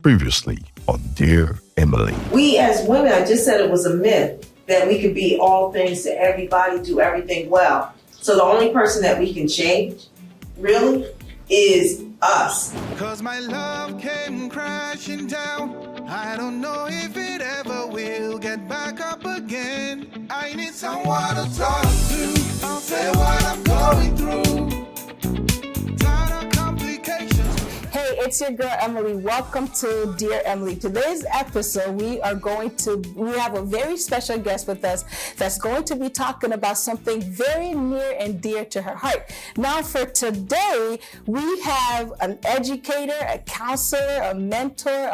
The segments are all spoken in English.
Previously on Dear Emily. We as women, I just said it was a myth that we could be all things to everybody, do everything well. So the only person that we can change, really, is us. 'Cause my love came crashing down. I don't know if it ever will get back up again. I need someone to talk to. I'll say what I'm going through. Tired of complications. Hey, it's your girl Emily. Welcome to Dear Emily. Today's episode, we have a very special guest with us that's going to be talking about something very near and dear to her heart. Now, for today, we have an educator, a counselor, a mentor,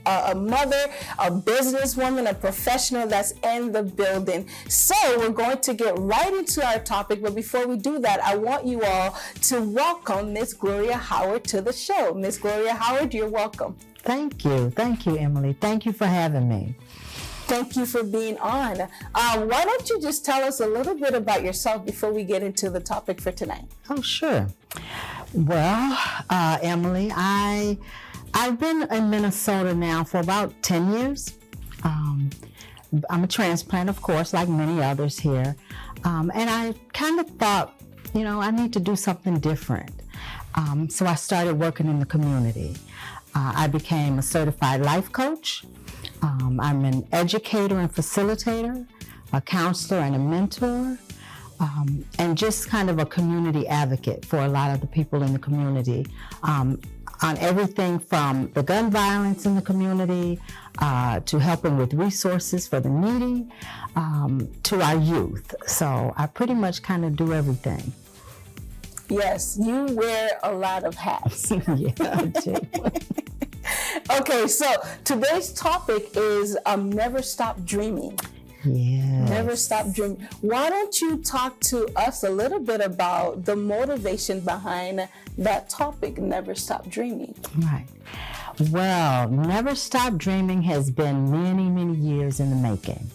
a mother, a businesswoman, a professional that's in the building. So we're going to get right into our topic. But before we do that, I want you all to welcome Miss Gloria Howard to the show. Miss Gloria Howard, you're welcome. Thank you, Emily. Thank you for having me. Thank you for being on. Why don't you just tell us a little bit about yourself before we get into the topic for tonight? Oh, sure. Well, Emily, I've been in Minnesota now for about 10 years. I'm a transplant, of course, like many others here. And I kind of thought, I need to do something different. So I started working in the community. I became a certified life coach. I'm an educator and facilitator, a counselor and a mentor, and just kind of a community advocate for a lot of the people in the community on everything from the gun violence in the community to helping with resources for the needy to our youth. So I pretty much kind of do everything. Yes, you wear a lot of hats. Yeah, I do. Okay, so today's topic is never stop dreaming. Yes. Never stop dreaming. Why don't you talk to us a little bit about the motivation behind that topic, never stop dreaming? Right. Well, Never Stop Dreaming has been many, many years in the making.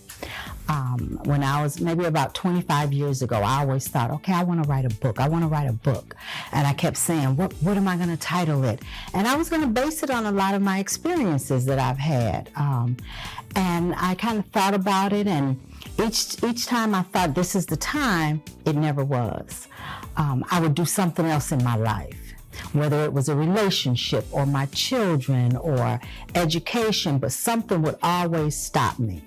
When I was maybe about 25 years ago, I always thought, okay, I want to write a book. And I kept saying, what am I going to title it? And I was going to base it on a lot of my experiences that I've had. And I kind of thought about it, and each time I thought this is the time, it never was. I would do something else in my life, whether it was a relationship or my children or education, but something would always stop me.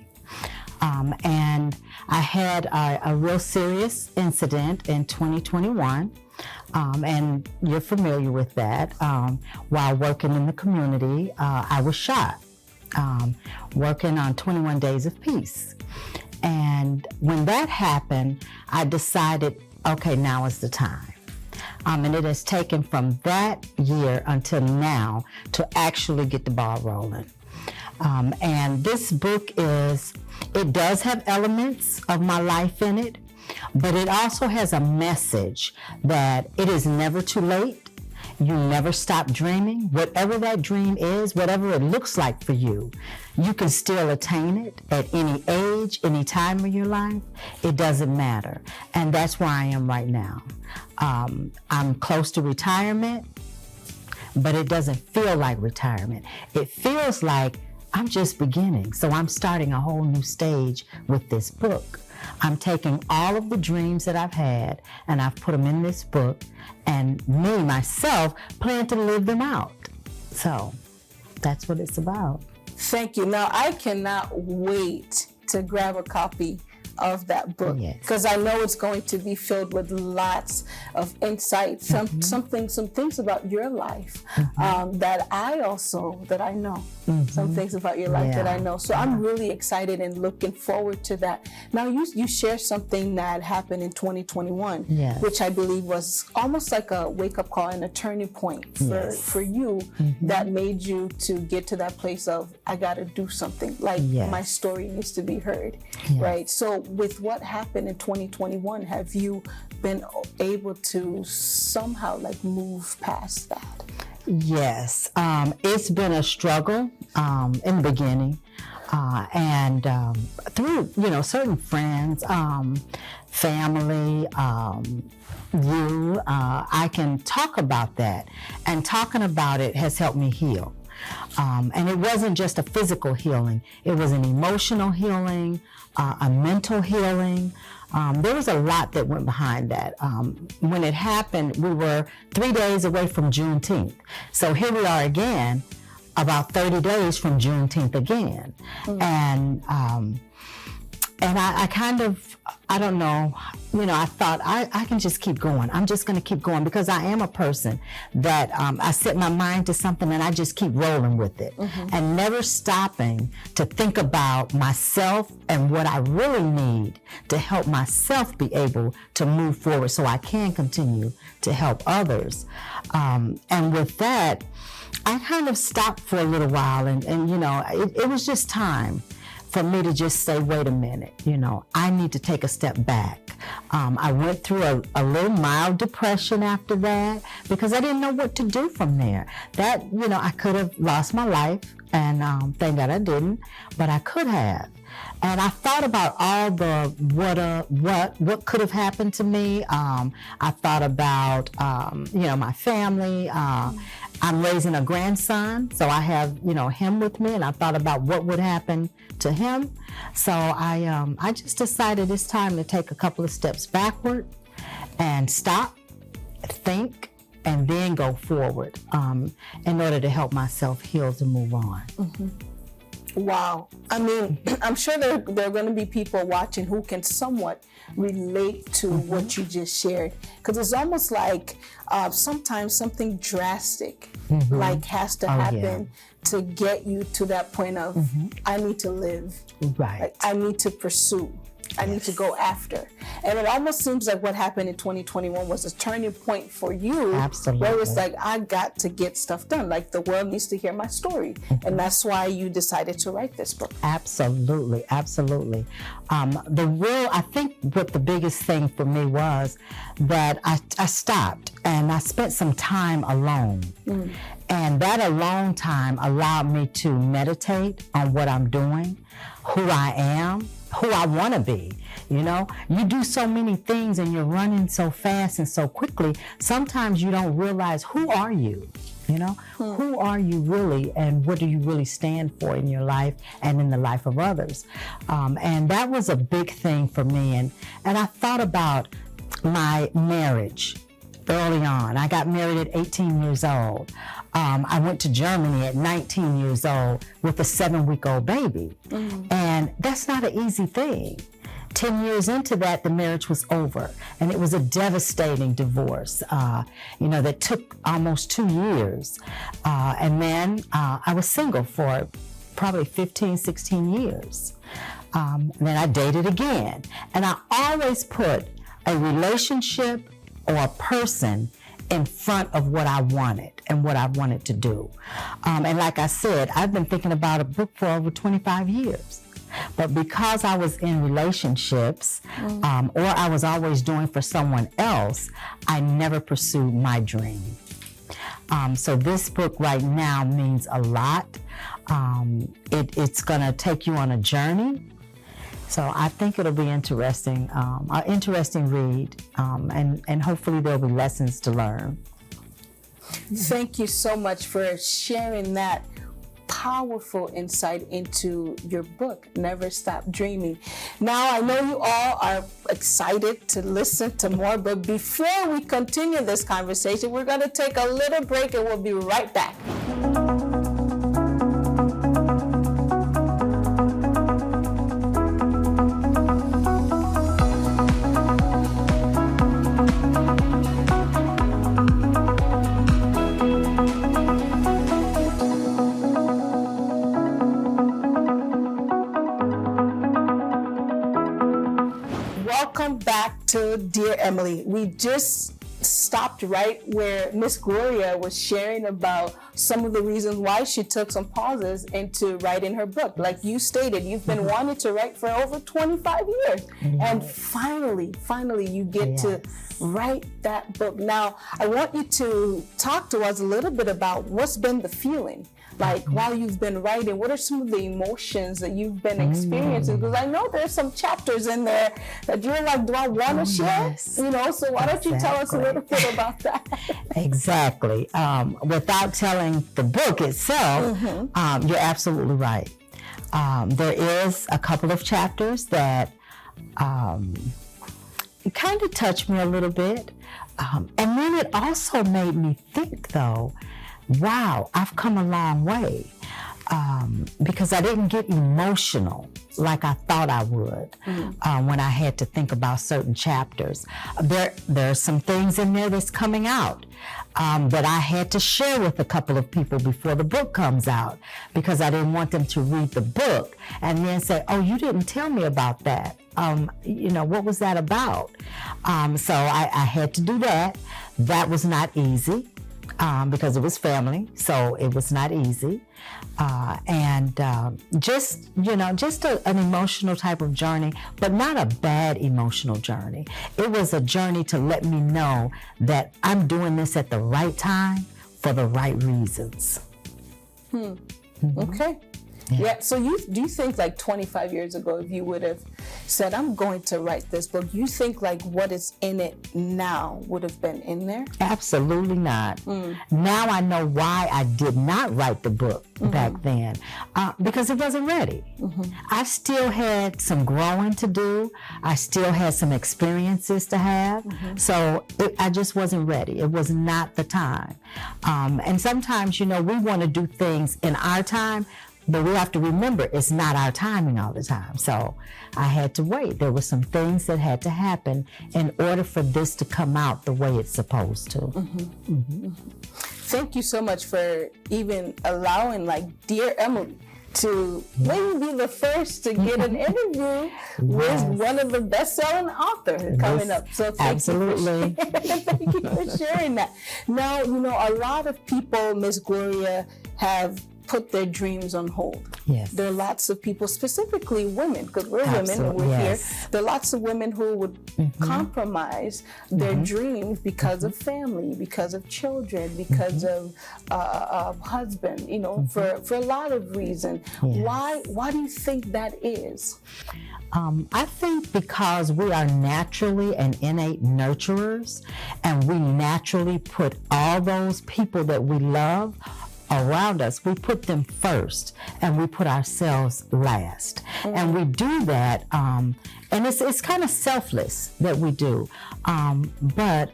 And I had a real serious incident in 2021, and you're familiar with that. While working in the community, I was shot, working on 21 Days of Peace. And when that happened, I decided, okay, now is the time. And it has taken from that year until now to actually get the ball rolling. And this book it does have elements of my life in it, but it also has a message that it is never too late. You never stop dreaming. Whatever that dream is, whatever it looks like for you, you can still attain it at any age, any time of your life. It doesn't matter. And that's where I am right now. I'm close to retirement, but it doesn't feel like retirement. It feels like I'm just beginning. So I'm starting a whole new stage with this book. I'm taking all of the dreams that I've had and I've put them in this book, and me, myself, plan to live them out. So that's what it's about. Thank you. Now, I cannot wait to grab a copy of that book, because I know it's going to be filled with lots of insight, some things about your life that I know, some things about your life that I know. So I'm really excited and looking forward to that. Now, you share something that happened in 2021, which I believe was almost like a wake-up call and a turning point for you that made you to get to that place of, I got to do something, like my story needs to be heard, right? So with what happened in 2021, have you been able to somehow move past that? Yes, it's been a struggle in the beginning, and through certain friends, family, I can talk about that, and talking about it has helped me heal. And it wasn't just a physical healing. It was an emotional healing, a mental healing. There was a lot that went behind that. When it happened, we were 3 days away from Juneteenth. So here we are again, about 30 days from Juneteenth again. And I kind of, I don't know, I thought I can just keep going. I'm just going to keep going because I am a person that I set my mind to something and I just keep rolling with it and never stopping to think about myself and what I really need to help myself be able to move forward so I can continue to help others. And with that, I kind of stopped for a little while and it was just time for me to just say, wait a minute, I need to take a step back. I went through a little mild depression after that because I didn't know what to do from there. That, I could have lost my life, and thank God I didn't, but I could have. And I thought about all the what could have happened to me. I thought about my family. I'm raising a grandson, so I have him with me, and I thought about what would happen to him. So I just decided it's time to take a couple of steps backward and stop, think, and then go forward in order to help myself heal to move on. Wow. I mean, I'm sure there are going to be people watching who can somewhat relate to what you just shared. Because it's almost like sometimes something drastic like has to happen to get you to that point of, I need to live. Right. Like, I need to pursue. I need to go after. And it almost seems like what happened in 2021 was a turning point for you. Absolutely. Where it's like, I got to get stuff done. Like, the world needs to hear my story. And that's why you decided to write this book. Absolutely. Absolutely. I think what the biggest thing for me was that I stopped and I spent some time alone. And that alone time allowed me to meditate on what I'm doing, who I am, who I want to be. You do so many things and you're running so fast and so quickly. Sometimes you don't realize, who are you? Who are you really, and what do you really stand for in your life and in the life of others? And that was a big thing for me. And I thought about my marriage early on. I got married at 18 years old. I went to Germany at 19 years old with a 7-week-old baby. And that's not an easy thing. 10 years into that, the marriage was over. And it was a devastating divorce, that took almost 2 years. And then I was single for probably 15, 16 years. Then I dated again. And I always put a relationship or a person in front of what I wanted and what I wanted to do. And like I said, I've been thinking about a book for over 25 years. But because I was in relationships, or I was always doing for someone else, I never pursued my dream. So this book right now means a lot. It's gonna take you on a journey. So I think it'll be interesting, an interesting read, and hopefully there'll be lessons to learn. Thank you so much for sharing that powerful insight into your book, Never Stop Dreaming. Now, I know you all are excited to listen to more, but before we continue this conversation, we're going to take a little break and we'll be right back. Welcome back to Dear Emily. We just stopped right where Miss Gloria was sharing about some of the reasons why she took some pauses into writing her book. Like you stated, you've been wanting to write for over 25 years. And finally, you get to write that book. Now, I want you to talk to us a little bit about what's been the feeling Like while you've been writing, what are some of the emotions that you've been experiencing? Because I know there's some chapters in there that you're like, do I want to share? Yes. So why don't you tell us a little bit about that? Exactly. Without telling the book itself, you're absolutely right. There is a couple of chapters that kind of touched me a little bit. And then it also made me think, though, wow, I've come a long way. Because I didn't get emotional like I thought I would when I had to think about certain chapters. There are some things in there that's coming out that I had to share with a couple of people before the book comes out, because I didn't want them to read the book and then say, oh, you didn't tell me about that. What was that about? So I had to do that. That was not easy. Because it was family, so it was not easy. Just an emotional type of journey, but not a bad emotional journey. It was a journey to let me know that I'm doing this at the right time for the right reasons. Okay. Yeah. So do you think like 25 years ago, if you would have said, I'm going to write this book, you think like what is in it now would have been in there? Absolutely not. Now I know why I did not write the book back then, because it wasn't ready. I still had some growing to do. I still had some experiences to have. So I just wasn't ready. It was not the time. And sometimes, we want to do things in our time, but we have to remember it's not our timing all the time. So I had to wait. There were some things that had to happen in order for this to come out the way it's supposed to. Thank you so much for even allowing Dear Emily to maybe be the first to get an interview with one of the best-selling authors coming up. So thank you for sharing that. Now, a lot of people, Miss Gloria, have put their dreams on hold. Yes. There are lots of people, specifically women, because we're women and we're here. There are lots of women who would compromise their dreams because of family, because of children, because of husband, for a lot of reasons. Yes. Why do you think that is? I think because we are naturally and innate nurturers, and we naturally put all those people that we love around us, we put them first and we put ourselves last. And we do that, and it's kind of selfless that we do. But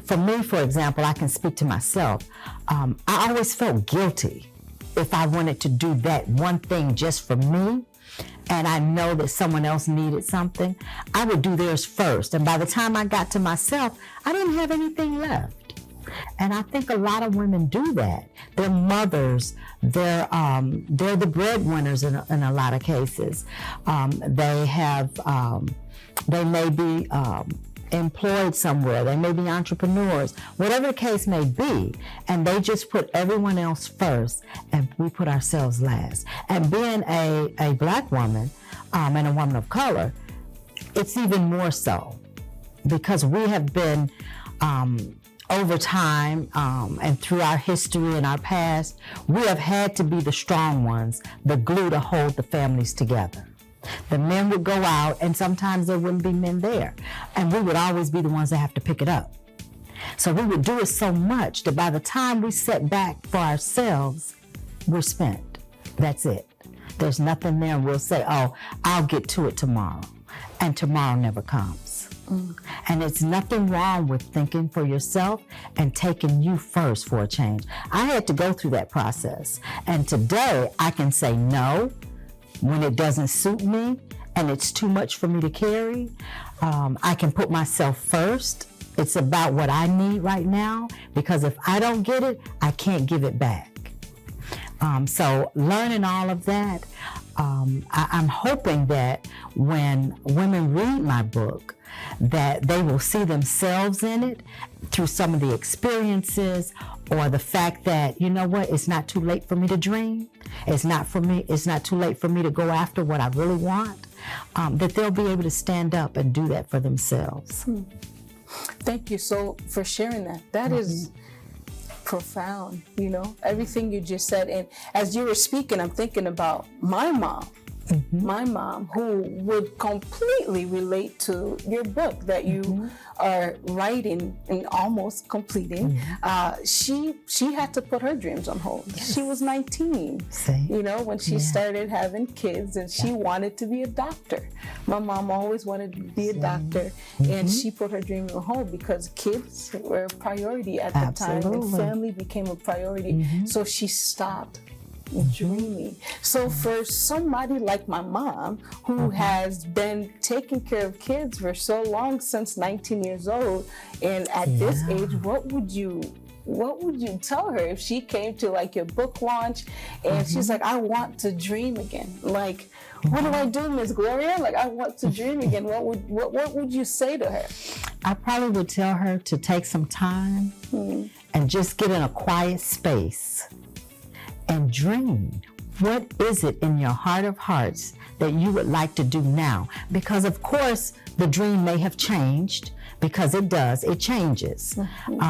for me, for example, I can speak to myself. I always felt guilty if I wanted to do that one thing just for me, and I know that someone else needed something, I would do theirs first. And by the time I got to myself, I didn't have anything left. And I think a lot of women do that. They're mothers. They're the breadwinners in a lot of cases. They may be employed somewhere. They may be entrepreneurs. Whatever the case may be, and they just put everyone else first, and we put ourselves last. And being a Black woman and a woman of color, it's even more so, because we have been over time and through our history and our past, we have had to be the strong ones, the glue to hold the families together. The men would go out, and sometimes there wouldn't be men there, and we would always be the ones that have to pick it up. So we would do it so much that by the time we set back for ourselves, we're spent. That's it. There's nothing there, and we'll say, oh, I'll get to it tomorrow. And tomorrow never comes. And it's nothing wrong with thinking for yourself and taking you first for a change. I had to go through that process. And today I can say no when it doesn't suit me and it's too much for me to carry. I can put myself first. It's about what I need right now, because if I don't get it, I can't give it back. So learning all of that, I'm hoping that when women read my book, that they will see themselves in it through some of the experiences, or the fact that, it's not too late for me to dream. It's not too late for me to go after what I really want. That they'll be able to stand up and do that for themselves. Thank you for sharing that. That is profound, you know, everything you just said. And as you were speaking, I'm thinking about my mom. My mom, who would completely relate to your book that you are writing and almost completing. She had to put her dreams on hold. She was 19, you know, when she started having kids, and she wanted to be a doctor. My mom always wanted to be a doctor, and she put her dream on hold because kids were a priority at the time, and family became a priority. So she stopped dreaming. So for somebody like my mom, who has been taking care of kids for so long, since 19 years old, and at this age, what would you tell her if she came to like your book launch and she's like, I want to dream again? Like, what do I do, Miss Gloria? Like, I want to dream again. What would you say to her? I probably would tell her to take some time and just get in a quiet space and dream. What is it in your heart of hearts that you would like to do now? Because of course the dream may have changed, because it does, it changes.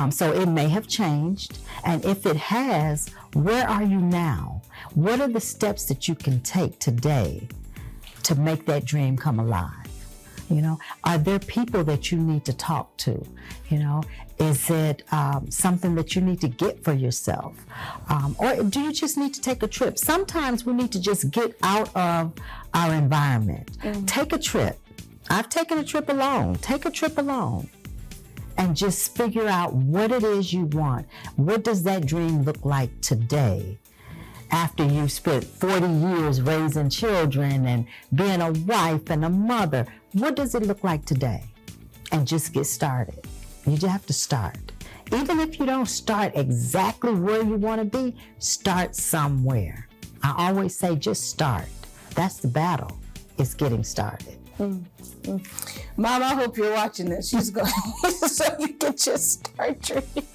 So it may have changed, and if it has, where are you now? What are the steps that you can take today to make that dream come alive? You know, are there people that you need to talk to? You know, is it something that you need to get for yourself? Or do you just need to take a trip? Sometimes we need to just get out of our environment. Take a trip. I've taken a trip alone. Take a trip alone and just figure out what it is you want. What does that dream look like today? After you've spent 40 years raising children and being a wife and a mother, what does it look like today? And just get started. You just have to start. Even if you don't start exactly where you want to be, start somewhere. I always say just start. That's the battle, is getting started. Mom, I hope you're watching this. She's going so you can just start dreaming.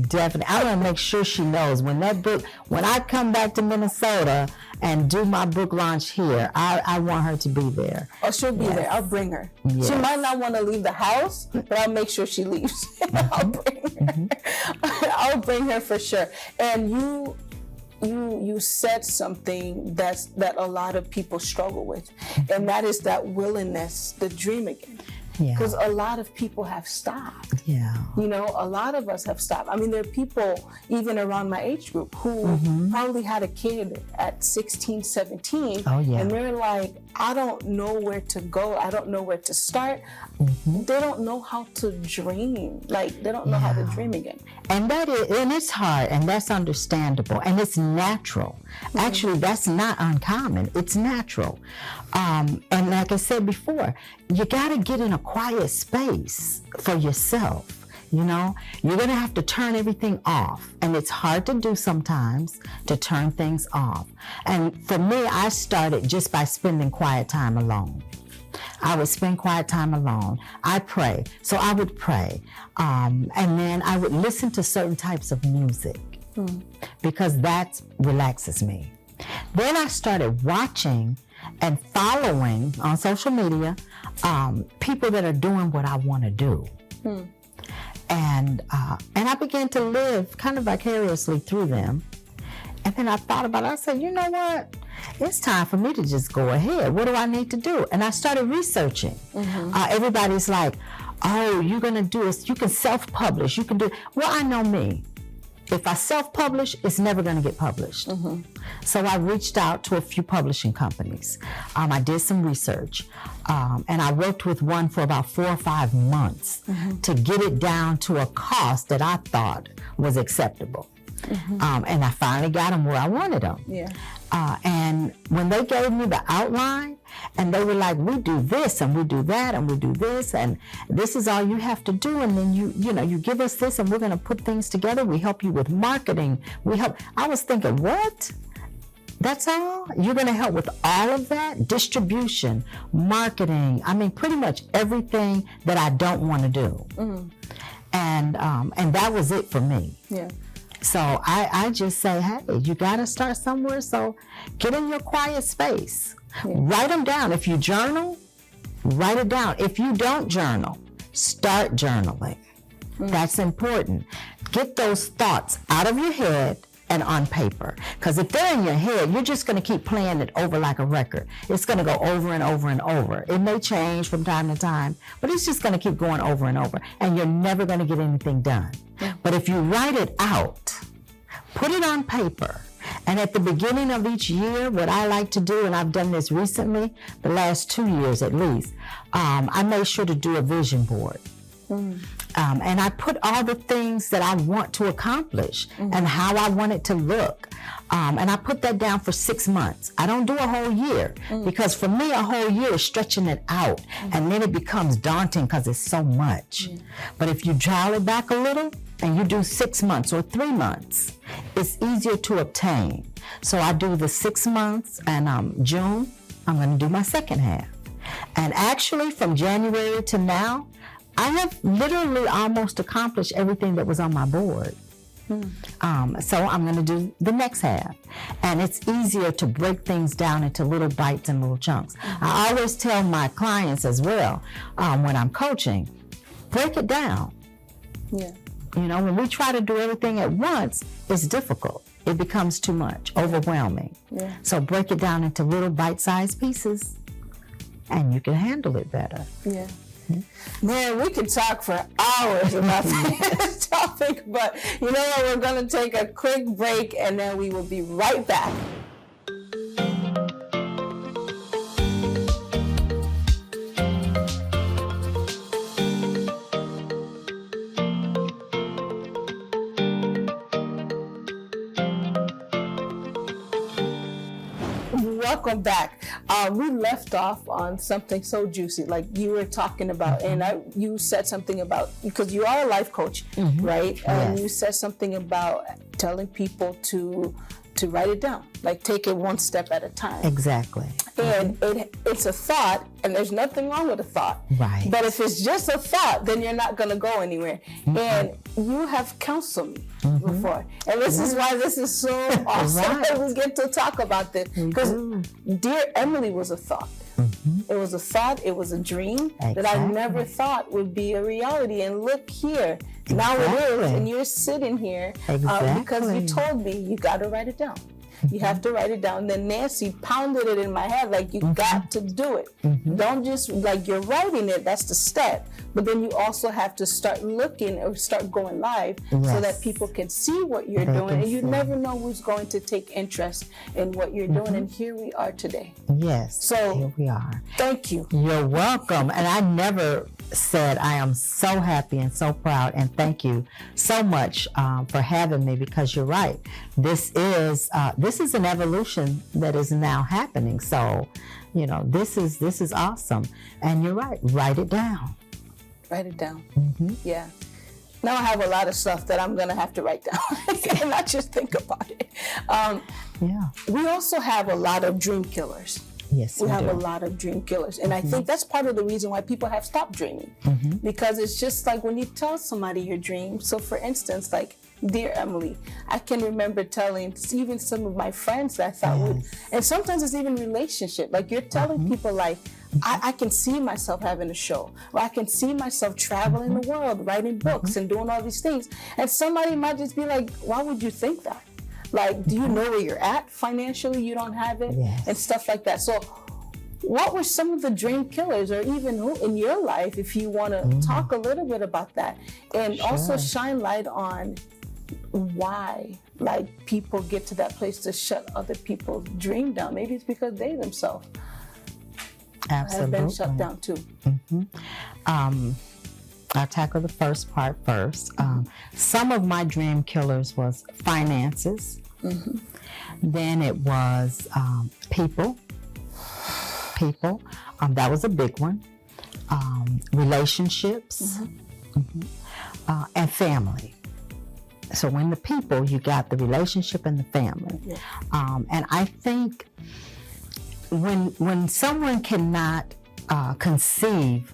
Definitely. I want to make sure she knows when I come back to Minnesota and do my book launch here, I want her to be there. Oh, she'll be there. I'll bring her. Yes. She might not want to leave the house, but I'll make sure she leaves. I'll bring her. I'll bring her for sure. And you said something that a lot of people struggle with, and that is that willingness to dream again. Because a lot of people have stopped. You know, a lot of us have stopped. I mean, there are people even around my age group who probably had a kid at 16, 17, and they're like, I don't know where to go. I don't know where to start. They don't know how to dream. Like, they don't know how to dream again. And it's hard, and that's understandable, and it's natural. Actually, that's not uncommon. It's natural. And like I said before, you got to get in a quiet space for yourself. You know, you're going to have to turn everything off. And it's hard to do sometimes, to turn things off. And for me, I started just by spending quiet time alone. I would spend quiet time alone. I pray. So I would pray. And then I would listen to certain types of music because that relaxes me. Then I started watching and following on social media people that are doing what I want to do. And I began to live kind of vicariously through them. And then I thought about it. I said, you know what? It's time for me to just go ahead. What do I need to do? And I started researching. Everybody's like, oh, you're going to do this. You can self-publish. You can do. Well, I know me. If I self-publish, it's never going to get published. So I reached out to a few publishing companies. I did some research, and I worked with one for about 4 or 5 months to get it down to a cost that I thought was acceptable. And I finally got them where I wanted them. And when they gave me the outline, and they were like, we do this and we do that and we do this, and this is all you have to do, and then you give us this and we're going to put things together. We help you with marketing. I was thinking, what? That's all? You're going to help with all of that? Distribution, marketing, I mean, pretty much everything that I don't want to do. And that was it for me. So I just say, hey, you got to start somewhere. So get in your quiet space. Write them down. If you journal, write it down. If you don't journal, start journaling. That's important. get those thoughts out of your head and on paper. Because if they're in your head, you're just going to keep playing it over like a record. It's going to go over and over and over. It may change from time to time, but it's just going to keep going over and over, and you're never going to get anything done. But if you write it out, put it on paper, and at the beginning of each year, what I like to do, and I've done this recently, the last 2 years at least, I made sure to do a vision board. And I put all the things that I want to accomplish and how I want it to look. And I put that down for 6 months. I don't do a whole year because for me, a whole year is stretching it out. And then it becomes daunting because it's so much. But if you dial it back a little and you do 6 months or 3 months, it's easier to obtain. So I do the 6 months, and June, I'm going to do my second half. And actually, from January to now, I have literally almost accomplished everything that was on my board. So I'm going to do the next half. And it's easier to break things down into little bites and little chunks. I always tell my clients as well, when I'm coaching, break it down. You know, when we try to do everything at once, it's difficult. It becomes too much, overwhelming. So break it down into little bite-sized pieces, and you can handle it better. Man, we could talk for hours about this topic, but you know what? We're going to take a quick break, and then we will be right back. Welcome back. We left off on something so juicy, like you were talking about, and you said something about, because you are a life coach, right? And you said something about telling people to write it down, like take it one step at a time. Exactly. And it's a thought, and there's nothing wrong with a thought. Right. But if it's just a thought, then you're not going to go anywhere. And you have counseled me before. And this is why this is so awesome that we get to talk about this. Because Dear Emily was a thought. It was a thought, it was a dream that I never thought would be a reality. And look here, now it is. And you're sitting here because you told me you got to write it down. You have to write it down. Then Nancy pounded it in my head like you got to do it. Don't just, like, you're writing it, that's the step. But then you also have to start looking or start going live so that people can see what you're doing. And you never know who's going to take interest in what you're doing. And here we are today. So here we are. Thank you. You're welcome. And I never said I am so happy and so proud, and thank you so much for having me, because you're right. This is an evolution that is now happening. So, you know, this is awesome. And you're right. Write it down. Write it down. Yeah. Now I have a lot of stuff that I'm going to have to write down and not just think about it. We also have a lot of dream killers. Yes, we have a lot of dream killers. And I think that's part of the reason why people have stopped dreaming. Because it's just like when you tell somebody your dream. So for instance, like, Dear Emily, I can remember telling even some of my friends that I thought would, and sometimes it's even relationship. Like, you're telling people, like, I can see myself having a show, or I can see myself traveling the world, writing books and doing all these things. And somebody might just be like, why would you think that? Like, do you know where you're at financially? You don't have it, and stuff like that. So what were some of the dream killers, or even who in your life, if you want to talk a little bit about that, and also shine light on why, like, people get to that place to shut other people's dream down? Maybe it's because they themselves have been shut down too. I'll tackle the first part first. Some of my dream killers was finances. Then it was people. That was a big one. Relationships and family. So when the people, you got the relationship and the family. And I think when someone cannot conceive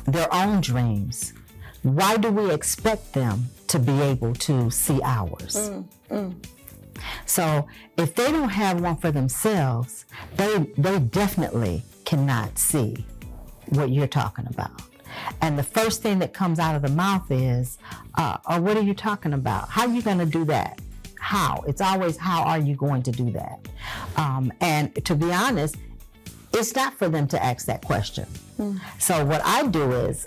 their own dreams, why do we expect them to be able to see ours? So if they don't have one for themselves, they definitely cannot see what you're talking about. And the first thing that comes out of the mouth is, oh, what are you talking about? How are you going to do that? How? It's always, how are you going to do that? And to be honest, it's not for them to ask that question. So what I do is,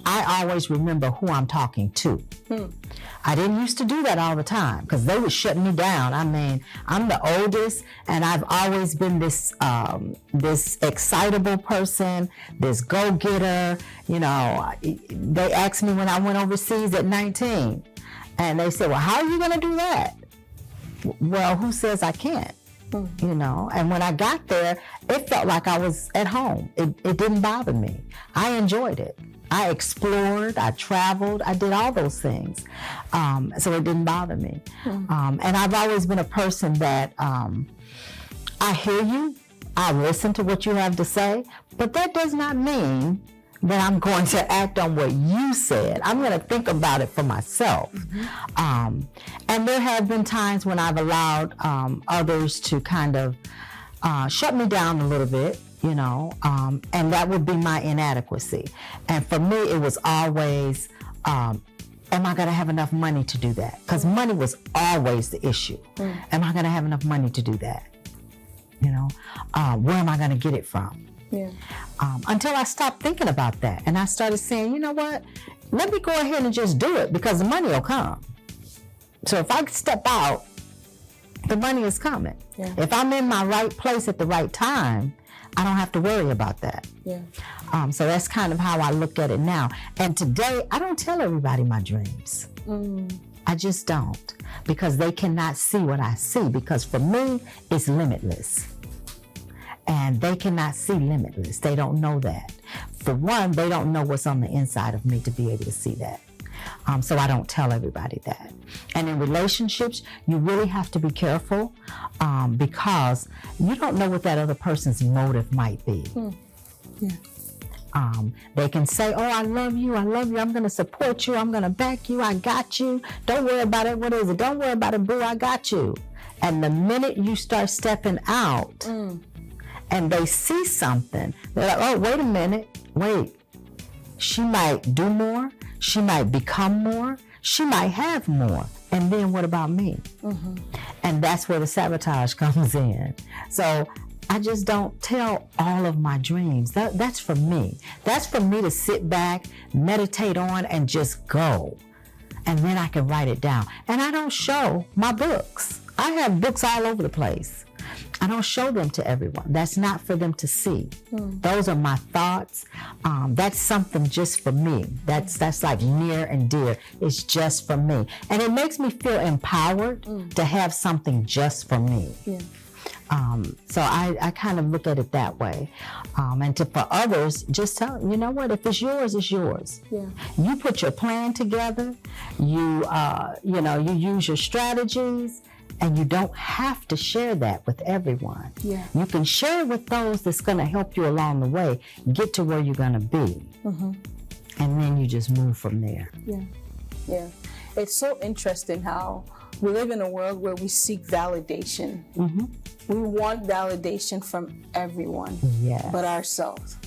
I always remember who I'm talking to. I didn't used to do that all the time because they would shut me down. I mean, I'm the oldest, and I've always been this this excitable person, this go-getter. You know, they asked me when I went overseas at 19, and they said, well, how are you going to do that? Well, who says I can't? You know, and when I got there, it felt like I was at home. It didn't bother me. I enjoyed it. I explored, I traveled, I did all those things. So it didn't bother me. And I've always been a person that I hear you, I listen to what you have to say, but that does not mean that I'm going to act on what you said. I'm going to think about it for myself. And there have been times when I've allowed others to kind of shut me down a little bit, you know, and that would be my inadequacy. And for me, it was always, am I going to have enough money to do that? Because money was always the issue. Am I going to have enough money to do that? You know, where am I going to get it from? Yeah. Until I stopped thinking about that. And I started saying, you know what? Let me go ahead and just do it because the money will come. So if I step out, the money is coming. Yeah. If I'm in my right place at the right time, I don't have to worry about that. Yeah. So that's kind of how I look at it now. And today, I don't tell everybody my dreams. I just don't, because they cannot see what I see, because for me, it's limitless. And they cannot see limitless. They don't know that. For one, they don't know what's on the inside of me to be able to see that. So I don't tell everybody that. And in relationships, you really have to be careful because you don't know what that other person's motive might be. Yeah. They can say, oh, I love you, I'm going to support you, I'm going to back you, I got you. Don't worry about it. What is it? Don't worry about it, boo, I got you. And the minute you start stepping out and they see something, they're like, oh, wait a minute, wait. She might do more. She might become more. She might have more. And then what about me? And that's where the sabotage comes in. So I just don't tell all of my dreams. That's for me. That's for me to sit back, meditate on, and just go. And then I can write it down. And I don't show my books. I have books all over the place. I don't show them to everyone. That's not for them to see. Those are my thoughts. That's something just for me. That's like near and dear. It's just for me. And it makes me feel empowered to have something just for me. Yeah. So I kind of look at it that way. And for others, just tell them, you know what, if it's yours, it's yours. Yeah. You put your plan together, you use your strategies, and you don't have to share that with everyone. Yeah. You can share it with those that's going to help you along the way, get to where you're going to be. And then you just move from there. Yeah. Yeah. It's so interesting how we live in a world where we seek validation. We want validation from everyone, but ourselves.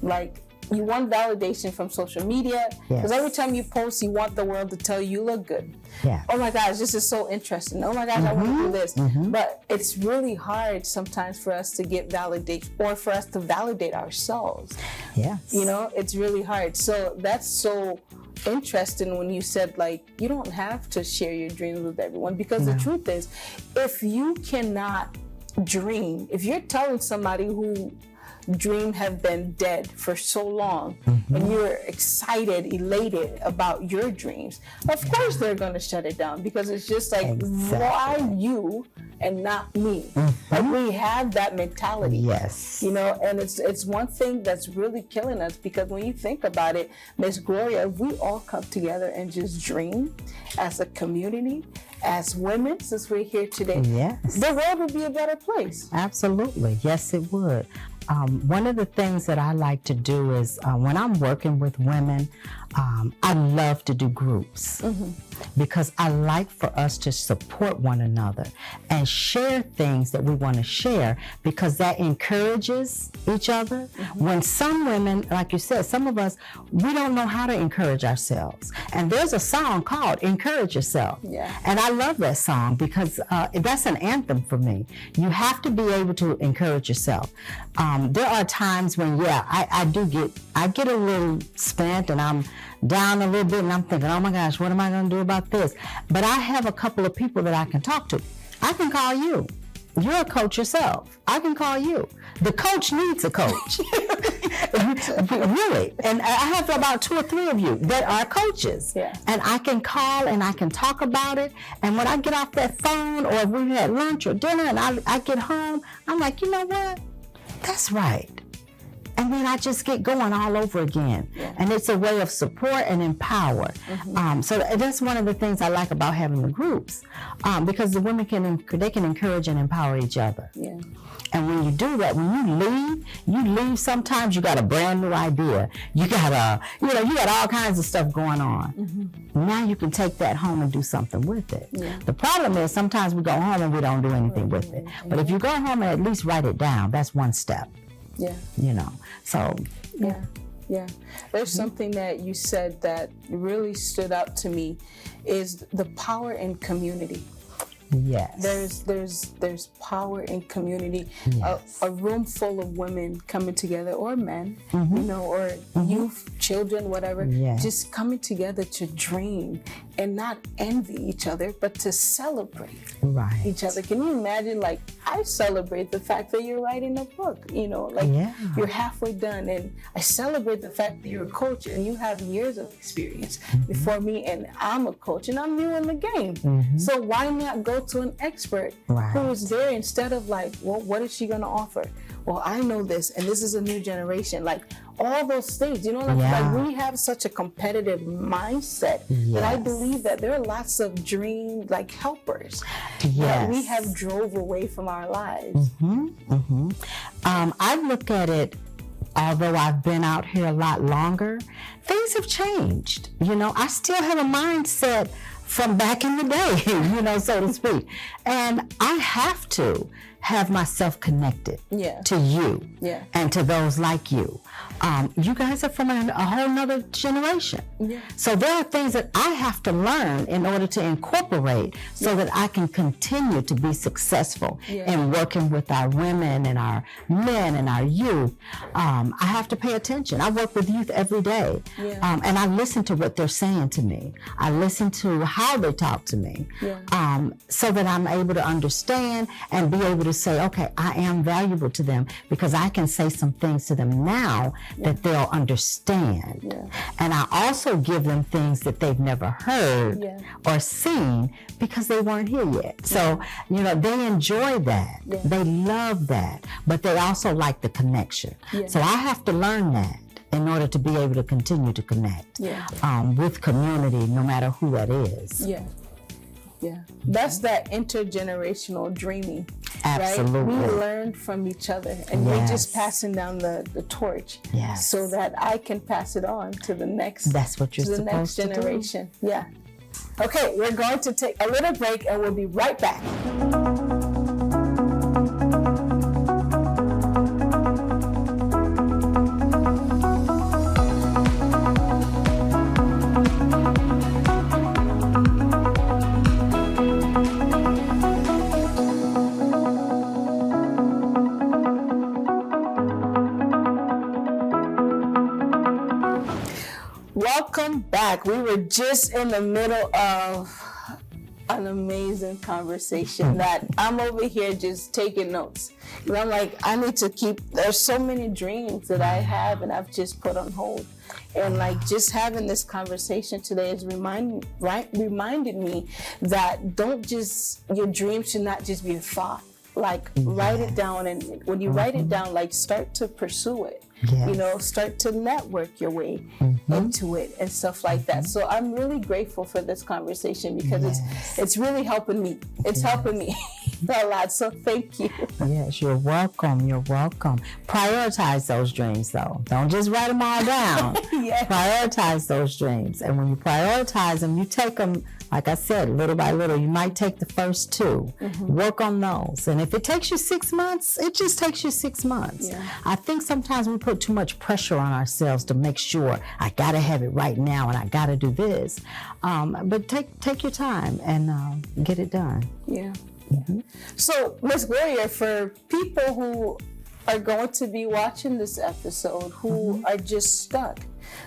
Like, you want validation from social media, because every time you post, you want the world to tell you look good. Yeah. Oh my gosh, this is so interesting. Oh my gosh, I want to do this. But it's really hard sometimes for us to get validation, or for us to validate ourselves. Yes. You know, it's really hard. So that's so interesting when you said, like, you don't have to share your dreams with everyone, because the truth is, if you cannot dream, if you're telling somebody who dream have been dead for so long and you're excited, elated about your dreams, of course they're going to shut it down, because it's just like, why you and not me? Like, we have that mentality. Yes. You know, and it's one thing that's really killing us, because when you think about it, Miss Gloria, if we all come together and just dream as a community, as women, since we're here today, the world would be a better place. Absolutely. Yes, it would. One of the things that I like to do is when I'm working with women, I love to do groups because I like for us to support one another and share things that we want to share, because that encourages each other. When some women, like you said, some of us, we don't know how to encourage ourselves. And there's a song called Encourage Yourself. Yeah. And I love that song because that's an anthem for me. You have to be able to encourage yourself. There are times when, I get a little spent and I'm down a little bit and I'm thinking, oh my gosh, what am I going to do about this? But I have a couple of people that I can talk to. I can call you. You're a coach yourself. I can call you. The coach needs a coach. Really. And I have about 2 or 3 of you that are coaches. Yeah. And I can call and I can talk about it. And when I get off that phone, or if we had lunch or dinner and I get home, I'm like, you know what? That's right. And then I just get going all over again. Yeah. And it's a way of support and empower. So that's one of the things I like about having the groups, because the women can encourage and empower each other. Yeah. And when you do that, when you leave sometimes you got a brand new idea. You got you got all kinds of stuff going on. Now you can take that home and do something with it. Yeah. The problem is sometimes we go home and we don't do anything with it. But if you go home and at least write it down, that's one step. Yeah. So. Yeah. There's something that you said that really stood out to me, is the power in community. Yes. There's power in community. Yes. A room full of women coming together, or men, or youth, children, whatever, just coming together to dream and not envy each other, but to celebrate each other. Can you imagine? Like, I celebrate the fact that you're writing a book, you're halfway done, and I celebrate the fact that you're a coach and you have years of experience before me, and I'm a coach and I'm new in the game. So why not go to an expert who is there, instead of like, well, what is she going to offer? Well, I know this, and this is a new generation. Like, all those things, like we have such a competitive mindset that I believe that there are lots of dream helpers that we have drove away from our lives. I look at it, although I've been out here a lot longer, things have changed. I still have a mindset from back in the day, so to speak. And I have to have myself connected to you and to those like you. You guys are from a whole nother generation. So there are things that I have to learn in order to incorporate so that I can continue to be successful in working with our women and our men and our youth. I have to pay attention. I work with youth every day, and I listen to what they're saying to me. I listen to how they talk to me, so that I'm able to understand and be able to say, okay, I am valuable to them, because I can say some things to them now that they'll understand. And I also give them things that they've never heard or seen, because they weren't here yet. So, they enjoy that. They love that, but they also like the connection. So I have to learn that in order to be able to continue to connect with community, no matter who that is. That's that intergenerational dreaming. Absolutely. Right? We learn from each other, and we're just passing down the torch so that I can pass it on to the next. That's what you're supposed to do. To the next generation. Yeah. Okay, we're going to take a little break, and we'll be right back. Welcome back. We were just in the middle of an amazing conversation that I'm over here just taking notes. And I'm like, I need to there's so many dreams that I have and I've just put on hold. And just having this conversation today has reminded me that your dreams should not just be a thought. Write it down, and when you write it down, start to pursue it. Start to network your way into it and stuff like that. So I'm really grateful for this conversation, because it's really helping me. It's helping me. a lot. So thank you. Yes, you're welcome. You're welcome. Prioritize those dreams, though. Don't just write them all down. Yes. Prioritize those dreams. And when you prioritize them, you take them, like I said, little by little. You might take the first two. Work on those. And if it takes you 6 months, it just takes you 6 months. Yeah. I think sometimes we put too much pressure on ourselves to make sure I got to have it right now and I got to do this. But take your time and get it done. Yeah. So, Miss Gloria, for people who are going to be watching this episode who are just stuck,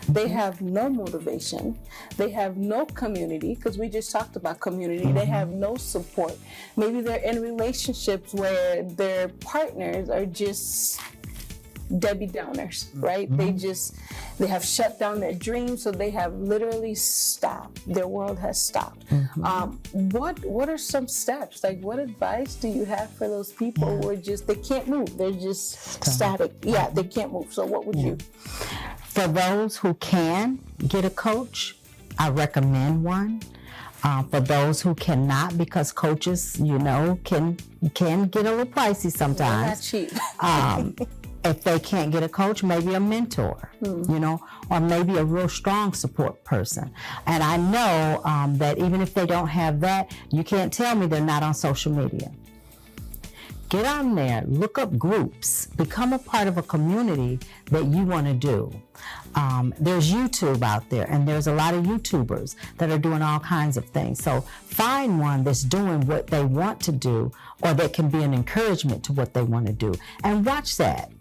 they have no motivation, they have no community, because we just talked about community, they have no support. Maybe they're in relationships where their partners are just Debbie Downers, right? They have shut down their dreams, so they have literally stopped. Their world has stopped. What are some steps? Like, what advice do you have for those people who are just, they can't move, they're just static? Yeah, they can't move. So what would you? For those who can get a coach, I recommend one. For those who cannot, because coaches, can get a little pricey sometimes. They're not cheap. If they can't get a coach, maybe a mentor, or maybe a real strong support person. And I know that even if they don't have that, you can't tell me they're not on social media. Get on there, look up groups, become a part of a community that you want to do. There's YouTube out there, and there's a lot of YouTubers that are doing all kinds of things. So find one that's doing what they want to do, or that can be an encouragement to what they want to do, and watch that.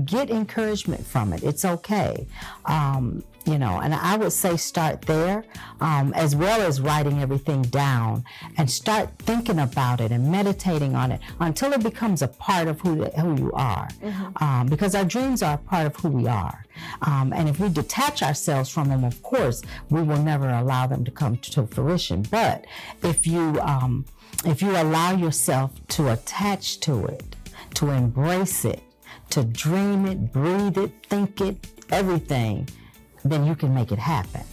Get encouragement from it. It's okay. And I would say start there, as well as writing everything down, and start thinking about it and meditating on it until it becomes a part of who you are. Because our dreams are a part of who we are. And if we detach ourselves from them, of course, we will never allow them to come to fruition. But if you allow yourself to attach to it, to embrace it, to dream it, breathe it, think it, everything, then you can make it happen.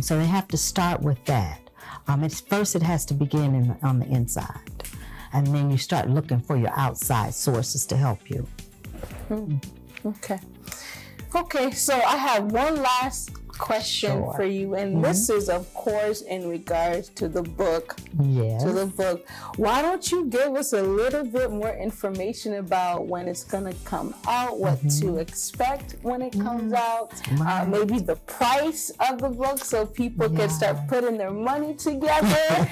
So they have to start with that. First it has to begin on the inside. And then you start looking for your outside sources to help you. Okay, so I have one last question for you, and this is, of course, in regards to the book. Yes. To the book. Why don't you give us a little bit more information about when it's going to come out, what to expect when it comes out, maybe the price of the book, so people can start putting their money together,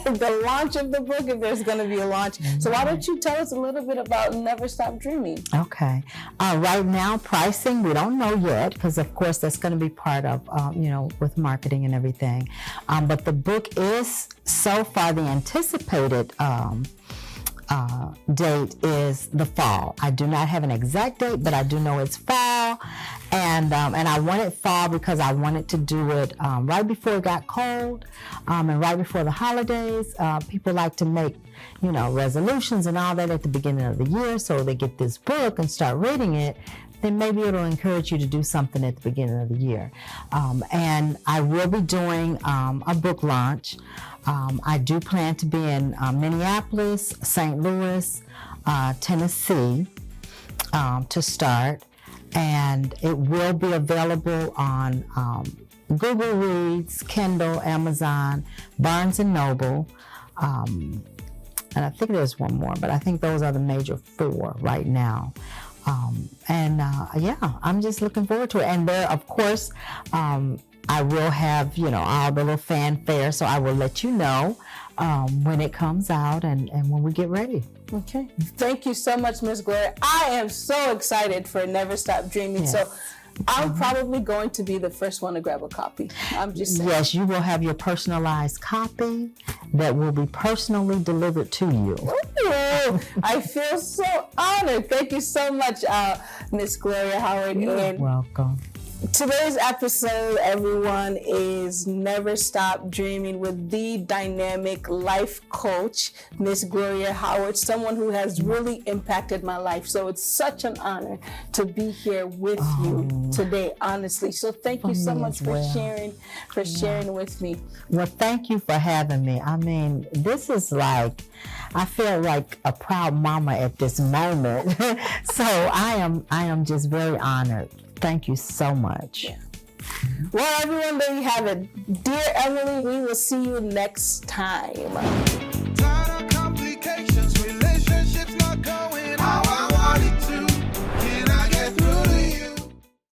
the launch of the book, if there's going to be a launch. So why don't you tell us a little bit about Never Stop Dreaming? Okay. Right now, pricing, we don't know yet, because of course that's going to be part of, with marketing and everything. But the book is, so far, the anticipated date is the fall. I do not have an exact date, but I do know it's fall. And I want it fall because I wanted to do it right before it got cold, and right before the holidays. People like to make, resolutions and all that at the beginning of the year, so they get this book and start reading it. Then maybe it'll encourage you to do something at the beginning of the year. And I will be doing a book launch. I do plan to be in Minneapolis, St. Louis, Tennessee to start. And it will be available on Google Reads, Kindle, Amazon, Barnes & Noble. And I think there's one more, but I think those are the major 4 right now. I'm just looking forward to it. And there, of course, I will have, all the little fanfare, so I will let you know when it comes out and when we get ready. Okay. Thank you so much, Miss Gloria. I am so excited for Never Stop Dreaming. Yes. So I'm probably going to be the first one to grab a copy. I'm just saying. Yes, you will have your personalized copy that will be personally delivered to you. Ooh, I feel so honored. Thank you so much, Miss Gloria Howard. You're welcome. Today's episode, everyone, is Never Stop Dreaming with the dynamic life coach, Miss Gloria Howard, someone who has really impacted my life. So it's such an honor to be here with you today, honestly. So thank you so much for sharing with me. Well, thank you for having me. I mean, this is like, I feel like a proud mama at this moment. So I am just very honored. Thank you so much. Yeah. Well, everyone, there you have it. Dear Emily, we will see you next time.